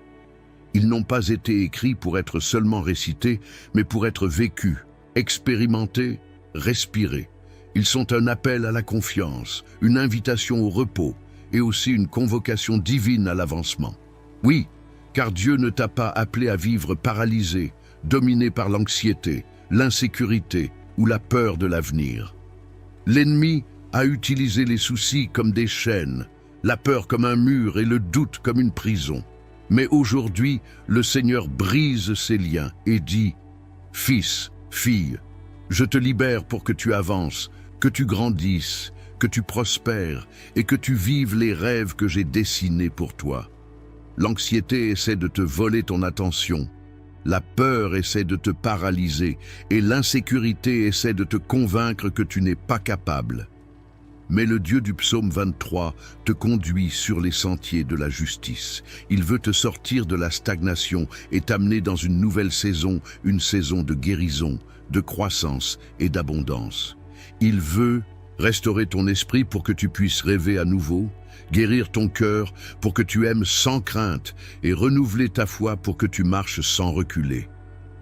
Ils n'ont pas été écrits pour être seulement récités, mais pour être vécus, expérimentés, respirés. Ils sont un appel à la confiance, une invitation au repos et aussi une convocation divine à l'avancement. Oui, car Dieu ne t'a pas appelé à vivre paralysé, dominé par l'anxiété, l'insécurité ou la peur de l'avenir. L'ennemi a utilisé les soucis comme des chaînes, la peur comme un mur et le doute comme une prison. Mais aujourd'hui, le Seigneur brise ces liens et dit « Fils, fille, je te libère pour que tu avances, que tu grandisses, que tu prospères et que tu vives les rêves que j'ai dessinés pour toi. » L'anxiété essaie de te voler ton attention, la peur essaie de te paralyser et l'insécurité essaie de te convaincre que tu n'es pas capable. Mais le Dieu du psaume 23 te conduit sur les sentiers de la justice. Il veut te sortir de la stagnation et t'amener dans une nouvelle saison, une saison de guérison, de croissance et d'abondance. Il veut restaurer ton esprit pour que tu puisses rêver à nouveau, guérir ton cœur pour que tu aimes sans crainte et renouveler ta foi pour que tu marches sans reculer.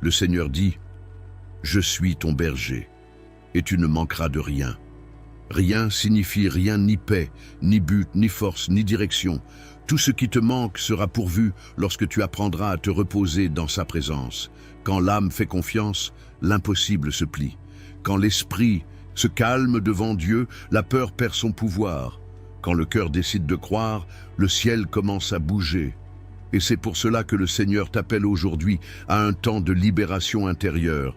Le Seigneur dit « Je suis ton berger et tu ne manqueras de rien. » Rien signifie rien, ni paix, ni but, ni force, ni direction. Tout ce qui te manque sera pourvu lorsque tu apprendras à te reposer dans sa présence. Quand l'âme fait confiance, l'impossible se plie. Quand l'esprit Ce calme devant Dieu, la peur perd son pouvoir. Quand le cœur décide de croire, le ciel commence à bouger. Et c'est pour cela que le Seigneur t'appelle aujourd'hui à un temps de libération intérieure.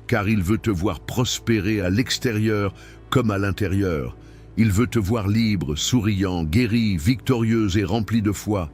Car il veut te voir prospérer à l'extérieur comme à l'intérieur. Il veut te voir libre, souriant, guéri, victorieux et rempli de foi.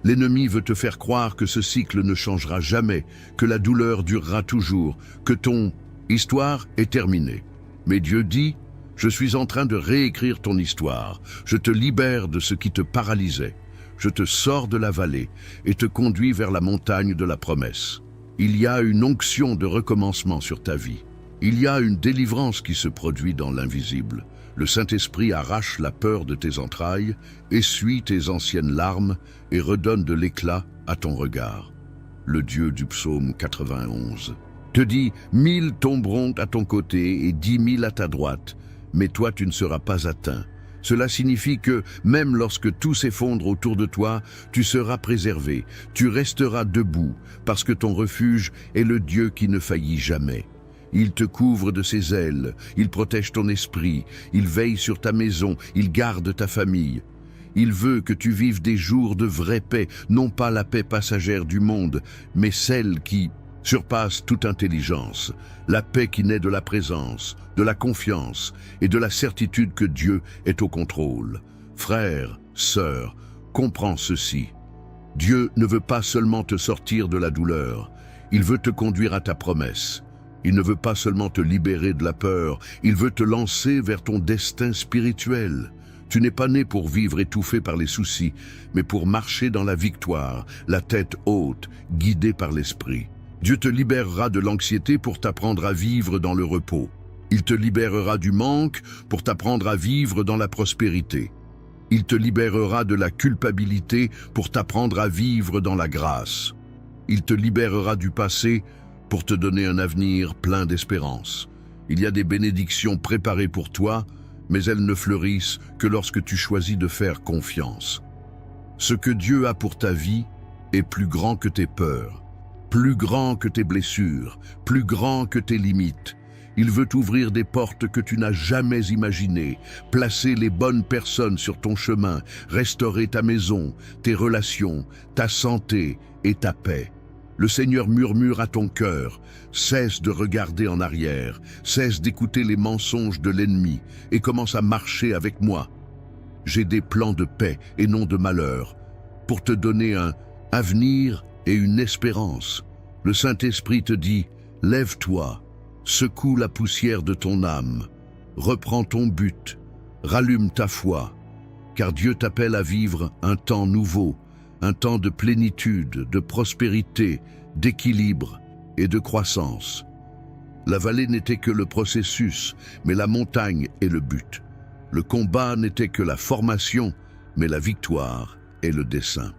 L'ennemi veut te faire croire que ce cycle ne changera jamais, que la douleur durera toujours, que ton histoire est terminée. Mais Dieu dit, je suis en train de réécrire ton histoire. Je te libère de ce qui te paralysait. Je te sors de la vallée et te conduis vers la montagne de la promesse. Il y a une onction de recommencement sur ta vie. Il y a une délivrance qui se produit dans l'invisible. Le Saint-Esprit arrache la peur de tes entrailles, essuie tes anciennes larmes et redonne de l'éclat à ton regard. Le Dieu du psaume 91 te dit « 1000 tomberont à ton côté et 10 000 à ta droite, mais toi tu ne seras pas atteint. » Cela signifie que, même lorsque tout s'effondre autour de toi, tu seras préservé, tu resteras debout, parce que ton refuge est le Dieu qui ne faillit jamais. Il te couvre de ses ailes, il protège ton esprit, il veille sur ta maison, il garde ta famille. Il veut que tu vives des jours de vraie paix, non pas la paix passagère du monde, mais celle qui surpasse toute intelligence, la paix qui naît de la présence, de la confiance et de la certitude que Dieu est au contrôle. Frère, sœur, comprends ceci. Dieu ne veut pas seulement te sortir de la douleur, il veut te conduire à ta promesse. Il ne veut pas seulement te libérer de la peur, il veut te lancer vers ton destin spirituel. Tu n'es pas né pour vivre étouffé par les soucis, mais pour marcher dans la victoire, la tête haute, guidé par l'Esprit. Dieu te libérera de l'anxiété pour t'apprendre à vivre dans le repos. Il te libérera du manque pour t'apprendre à vivre dans la prospérité. Il te libérera de la culpabilité pour t'apprendre à vivre dans la grâce. Il te libérera du passé pour te donner un avenir plein d'espérance. Il y a des bénédictions préparées pour toi, mais elles ne fleurissent que lorsque tu choisis de faire confiance. Ce que Dieu a pour ta vie est plus grand que tes peurs, plus grand que tes blessures, plus grand que tes limites. Il veut t'ouvrir des portes que tu n'as jamais imaginées, placer les bonnes personnes sur ton chemin, restaurer ta maison, tes relations, ta santé et ta paix. Le Seigneur murmure à ton cœur, cesse de regarder en arrière, cesse d'écouter les mensonges de l'ennemi et commence à marcher avec moi. J'ai des plans de paix et non de malheur, pour te donner un avenir et une espérance. Le Saint-Esprit te dit, lève-toi, secoue la poussière de ton âme, reprends ton but, rallume ta foi, car Dieu t'appelle à vivre un temps nouveau, un temps de plénitude, de prospérité, d'équilibre et de croissance. La vallée n'était que le processus, mais la montagne est le but. Le combat n'était que la formation, mais la victoire est le dessein.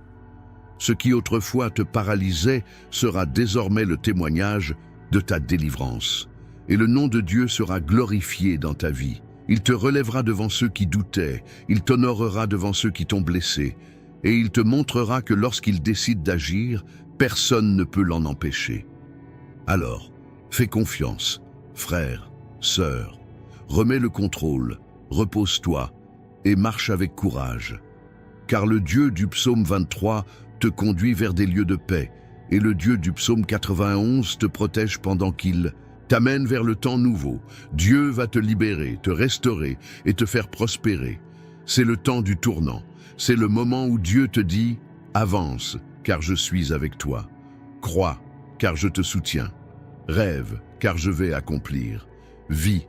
Ce qui autrefois te paralysait sera désormais le témoignage de ta délivrance. Et le nom de Dieu sera glorifié dans ta vie. Il te relèvera devant ceux qui doutaient, il t'honorera devant ceux qui t'ont blessé, et il te montrera que lorsqu'il décide d'agir, personne ne peut l'en empêcher. Alors, fais confiance, frère, sœur, remets le contrôle, repose-toi et marche avec courage. Car le Dieu du psaume 23 te conduit vers des lieux de paix, et le Dieu du psaume 91 te protège pendant qu'il t'amène vers le temps nouveau. Dieu va te libérer, te restaurer et te faire prospérer. C'est le temps du tournant. C'est le moment où Dieu te dit « Avance, car je suis avec toi. Crois, car je te soutiens. Rêve, car je vais accomplir. Vis,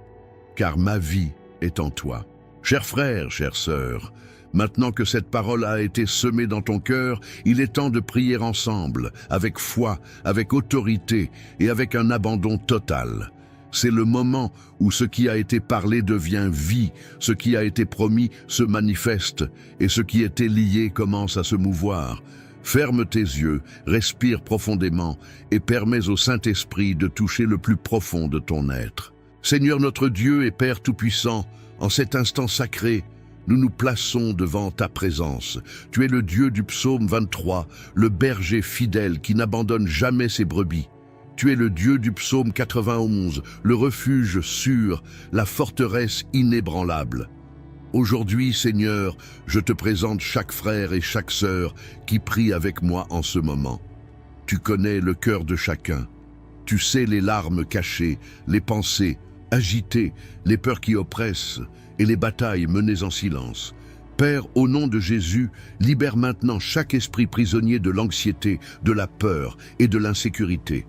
car ma vie est en toi. » Chers frères, chères sœurs, maintenant que cette parole a été semée dans ton cœur, il est temps de prier ensemble, avec foi, avec autorité et avec un abandon total. C'est le moment où ce qui a été parlé devient vie, ce qui a été promis se manifeste et ce qui était lié commence à se mouvoir. Ferme tes yeux, respire profondément et permets au Saint-Esprit de toucher le plus profond de ton être. Seigneur notre Dieu et Père Tout-Puissant, en cet instant sacré, nous nous plaçons devant ta présence. Tu es le Dieu du psaume 23, le berger fidèle qui n'abandonne jamais ses brebis. Tu es le Dieu du psaume 91, le refuge sûr, la forteresse inébranlable. Aujourd'hui, Seigneur, je te présente chaque frère et chaque sœur qui prie avec moi en ce moment. Tu connais le cœur de chacun. Tu sais les larmes cachées, les pensées agitées, les peurs qui oppressent et les batailles menées en silence. Père, au nom de Jésus, libère maintenant chaque esprit prisonnier de l'anxiété, de la peur et de l'insécurité.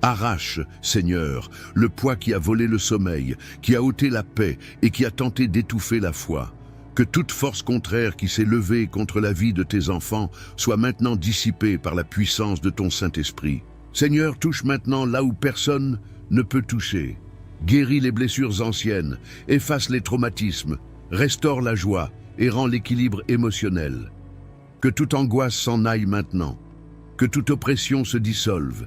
Arrache, Seigneur, le poids qui a volé le sommeil, qui a ôté la paix et qui a tenté d'étouffer la foi. Que toute force contraire qui s'est levée contre la vie de tes enfants soit maintenant dissipée par la puissance de ton Saint-Esprit. Seigneur, touche maintenant là où personne ne peut toucher. Guéris les blessures anciennes, efface les traumatismes, restaure la joie et rend l'équilibre émotionnel. Que toute angoisse s'en aille maintenant, que toute oppression se dissolve,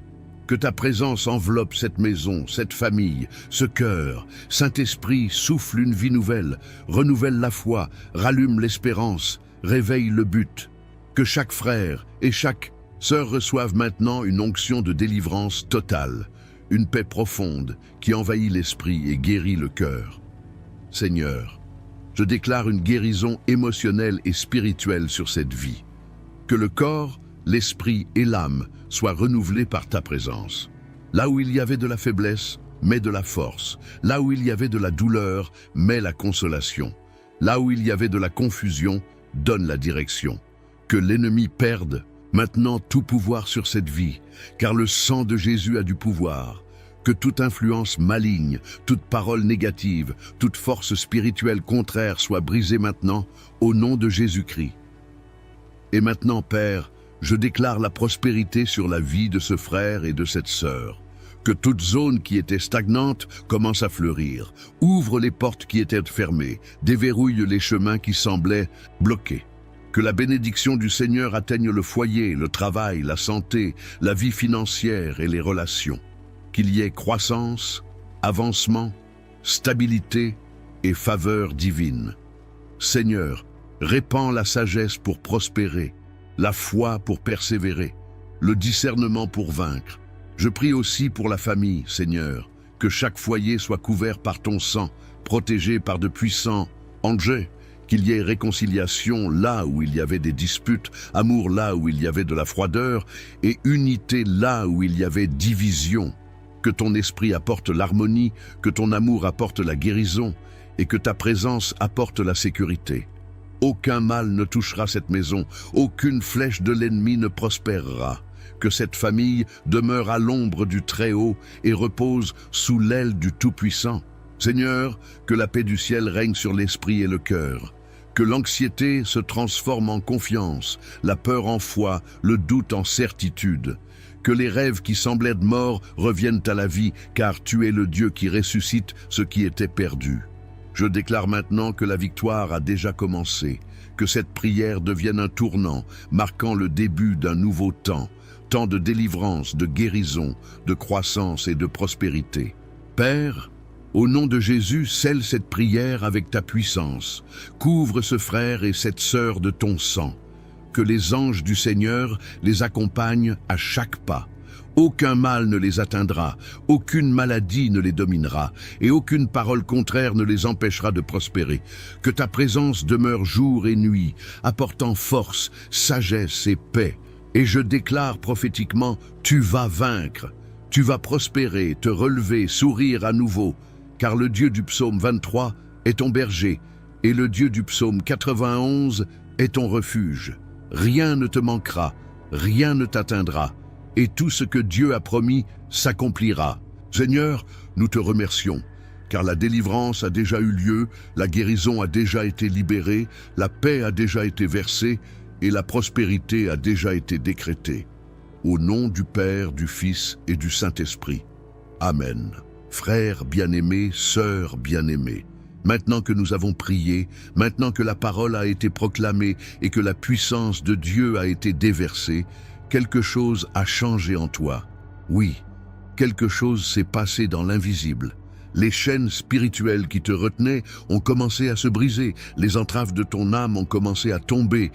que ta présence enveloppe cette maison, cette famille, ce cœur. Saint-Esprit, souffle une vie nouvelle, renouvelle la foi, rallume l'espérance, réveille le but. Que chaque frère et chaque sœur reçoivent maintenant une onction de délivrance totale, une paix profonde qui envahit l'esprit et guérit le cœur. Seigneur, je déclare une guérison émotionnelle et spirituelle sur cette vie. Que le corps, l'esprit et l'âme soient renouvelés par ta présence. Là où il y avait de la faiblesse, mets de la force. Là où il y avait de la douleur, mets la consolation. Là où il y avait de la confusion, donne la direction. Que l'ennemi perde maintenant tout pouvoir sur cette vie, car le sang de Jésus a du pouvoir. Que toute influence maligne, toute parole négative, toute force spirituelle contraire soit brisée maintenant, au nom de Jésus-Christ. Et maintenant, Père, je déclare la prospérité sur la vie de ce frère et de cette sœur. Que toute zone qui était stagnante commence à fleurir. Ouvre les portes qui étaient fermées. Déverrouille les chemins qui semblaient bloqués. Que la bénédiction du Seigneur atteigne le foyer, le travail, la santé, la vie financière et les relations. Qu'il y ait croissance, avancement, stabilité et faveur divine. Seigneur, répands la sagesse pour prospérer, la foi pour persévérer, le discernement pour vaincre. Je prie aussi pour la famille, Seigneur, que chaque foyer soit couvert par ton sang, protégé par de puissants anges, qu'il y ait réconciliation là où il y avait des disputes, amour là où il y avait de la froideur, et unité là où il y avait division. Que ton esprit apporte l'harmonie, que ton amour apporte la guérison, et que ta présence apporte la sécurité. Aucun mal ne touchera cette maison, aucune flèche de l'ennemi ne prospérera. Que cette famille demeure à l'ombre du Très-Haut et repose sous l'aile du Tout-Puissant. Seigneur, que la paix du ciel règne sur l'esprit et le cœur. Que l'anxiété se transforme en confiance, la peur en foi, le doute en certitude. Que les rêves qui semblaient morts reviennent à la vie, car tu es le Dieu qui ressuscite ce qui était perdu. Je déclare maintenant que la victoire a déjà commencé, que cette prière devienne un tournant, marquant le début d'un nouveau temps, temps de délivrance, de guérison, de croissance et de prospérité. Père, au nom de Jésus, scelle cette prière avec ta puissance. Couvre ce frère et cette sœur de ton sang. Que les anges du Seigneur les accompagnent à chaque pas. Aucun mal ne les atteindra, aucune maladie ne les dominera, et aucune parole contraire ne les empêchera de prospérer. Que ta présence demeure jour et nuit, apportant force, sagesse et paix. Et je déclare prophétiquement, tu vas vaincre, tu vas prospérer, te relever, sourire à nouveau, car le Dieu du psaume 23 est ton berger, et le Dieu du psaume 91 est ton refuge. Rien ne te manquera, rien ne t'atteindra, et tout ce que Dieu a promis s'accomplira. Seigneur, nous te remercions, car la délivrance a déjà eu lieu, la guérison a déjà été libérée, la paix a déjà été versée, et la prospérité a déjà été décrétée. Au nom du Père, du Fils et du Saint-Esprit. Amen. Frères bien-aimés, sœurs bien-aimées, maintenant que nous avons prié, maintenant que la parole a été proclamée et que la puissance de Dieu a été déversée, quelque chose a changé en toi. Oui, quelque chose s'est passé dans l'invisible. Les chaînes spirituelles qui te retenaient ont commencé à se briser, les entraves de ton âme ont commencé à tomber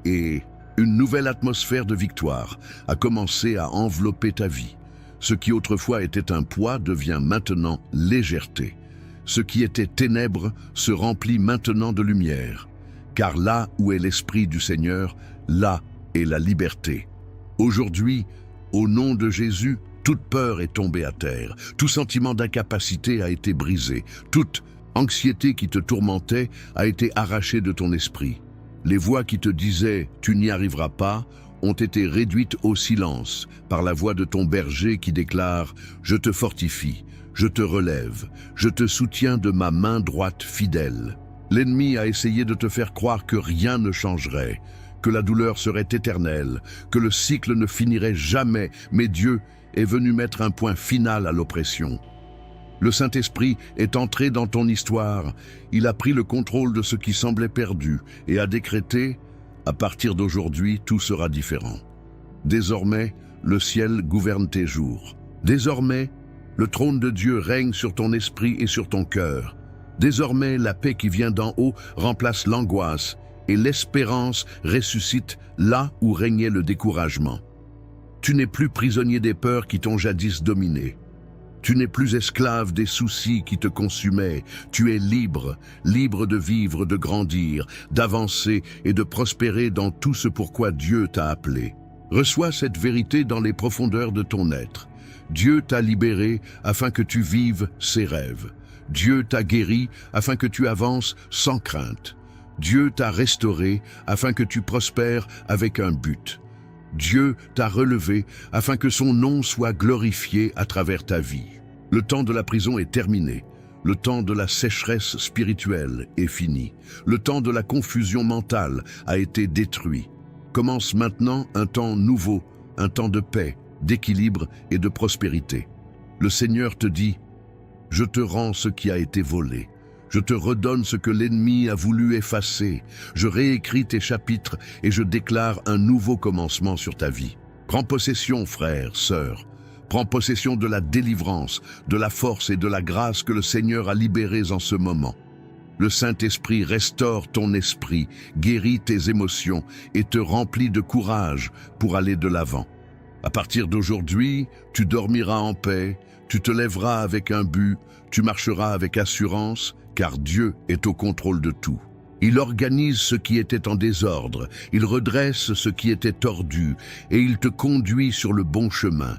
et une nouvelle atmosphère de victoire a commencé à envelopper ta vie. Ce qui autrefois était un poids devient maintenant légèreté. Ce qui était ténèbres se remplit maintenant de lumière. Car là où est l'Esprit du Seigneur, là est la liberté. Aujourd'hui, au nom de Jésus, toute peur est tombée à terre. Tout sentiment d'incapacité a été brisé. Toute anxiété qui te tourmentait a été arrachée de ton esprit. Les voix qui te disaient « tu n'y arriveras pas » ont été réduites au silence par la voix de ton berger qui déclare « je te fortifie, je te relève, je te soutiens de ma main droite fidèle ». L'ennemi a essayé de te faire croire que rien ne changerait, que la douleur serait éternelle, que le cycle ne finirait jamais, mais Dieu est venu mettre un point final à l'oppression. Le Saint-Esprit est entré dans ton histoire, il a pris le contrôle de ce qui semblait perdu et a décrété « à partir d'aujourd'hui, tout sera différent ». Désormais, le ciel gouverne tes jours. Désormais, le trône de Dieu règne sur ton esprit et sur ton cœur. Désormais, la paix qui vient d'en haut remplace l'angoisse et l'espérance ressuscite là où régnait le découragement. Tu n'es plus prisonnier des peurs qui t'ont jadis dominé. Tu n'es plus esclave des soucis qui te consumaient. Tu es libre, libre de vivre, de grandir, d'avancer et de prospérer dans tout ce pourquoi Dieu t'a appelé. Reçois cette vérité dans les profondeurs de ton être. Dieu t'a libéré afin que tu vives ses rêves. Dieu t'a guéri afin que tu avances sans crainte. Dieu t'a restauré afin que tu prospères avec un but. Dieu t'a relevé afin que son nom soit glorifié à travers ta vie. Le temps de la prison est terminé. Le temps de la sécheresse spirituelle est fini. Le temps de la confusion mentale a été détruit. Commence maintenant un temps nouveau, un temps de paix, d'équilibre et de prospérité. Le Seigneur te dit « Je te rends ce qui a été volé. Je te redonne ce que l'ennemi a voulu effacer. Je réécris tes chapitres et je déclare un nouveau commencement sur ta vie. Prends possession, frère, sœur. Prends possession de la délivrance, de la force et de la grâce que le Seigneur a libérées en ce moment. Le Saint-Esprit restaure ton esprit, guérit tes émotions et te remplit de courage pour aller de l'avant. À partir d'aujourd'hui, tu dormiras en paix, tu te lèveras avec un but, tu marcheras avec assurance, car Dieu est au contrôle de tout. Il organise ce qui était en désordre, il redresse ce qui était tordu, et il te conduit sur le bon chemin.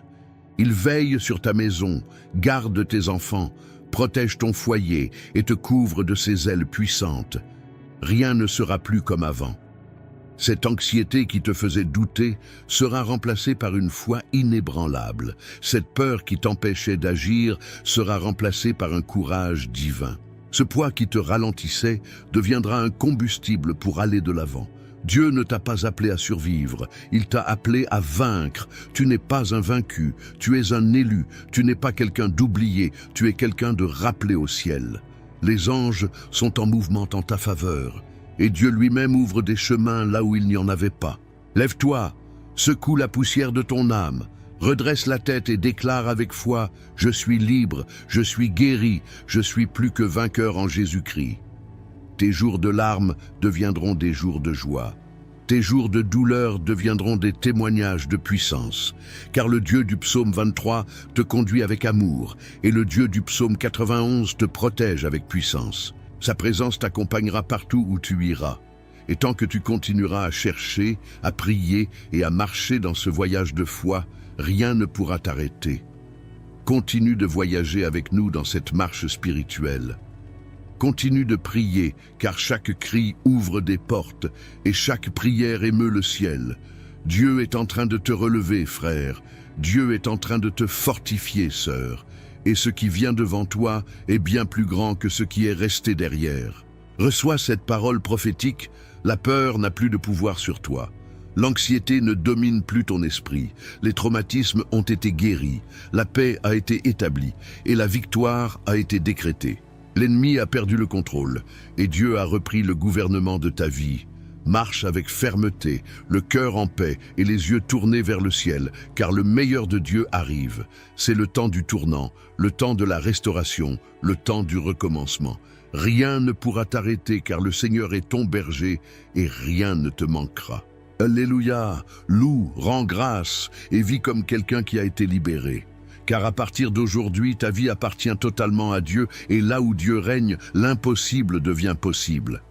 Il veille sur ta maison, garde tes enfants, protège ton foyer et te couvre de ses ailes puissantes. Rien ne sera plus comme avant. Cette anxiété qui te faisait douter sera remplacée par une foi inébranlable. Cette peur qui t'empêchait d'agir sera remplacée par un courage divin. Ce poids qui te ralentissait deviendra un combustible pour aller de l'avant. Dieu ne t'a pas appelé à survivre, il t'a appelé à vaincre. Tu n'es pas un vaincu, tu es un élu, tu n'es pas quelqu'un d'oublié, tu es quelqu'un de rappelé au ciel. Les anges sont en mouvement en ta faveur, et Dieu lui-même ouvre des chemins là où il n'y en avait pas. Lève-toi, secoue la poussière de ton âme, redresse la tête et déclare avec foi « Je suis libre, je suis guéri, je suis plus que vainqueur en Jésus-Christ ». Tes jours de larmes deviendront des jours de joie. Tes jours de douleur deviendront des témoignages de puissance. Car le Dieu du psaume 23 te conduit avec amour, et le Dieu du psaume 91 te protège avec puissance. Sa présence t'accompagnera partout où tu iras. Et tant que tu continueras à chercher, à prier et à marcher dans ce voyage de foi, rien ne pourra t'arrêter. Continue de voyager avec nous dans cette marche spirituelle. Continue de prier, car chaque cri ouvre des portes et chaque prière émeut le ciel. Dieu est en train de te relever, frère. Dieu est en train de te fortifier, sœur. Et ce qui vient devant toi est bien plus grand que ce qui est resté derrière. Reçois cette parole prophétique, la peur n'a plus de pouvoir sur toi. L'anxiété ne domine plus ton esprit, les traumatismes ont été guéris, la paix a été établie et la victoire a été décrétée. L'ennemi a perdu le contrôle et Dieu a repris le gouvernement de ta vie. Marche avec fermeté, le cœur en paix et les yeux tournés vers le ciel, car le meilleur de Dieu arrive. C'est le temps du tournant, le temps de la restauration, le temps du recommencement. Rien ne pourra t'arrêter car le Seigneur est ton berger et rien ne te manquera. Alléluia, loue, rends grâce et vis comme quelqu'un qui a été libéré. car à partir d'aujourd'hui, ta vie appartient totalement à Dieu, et là où Dieu règne, l'impossible devient possible.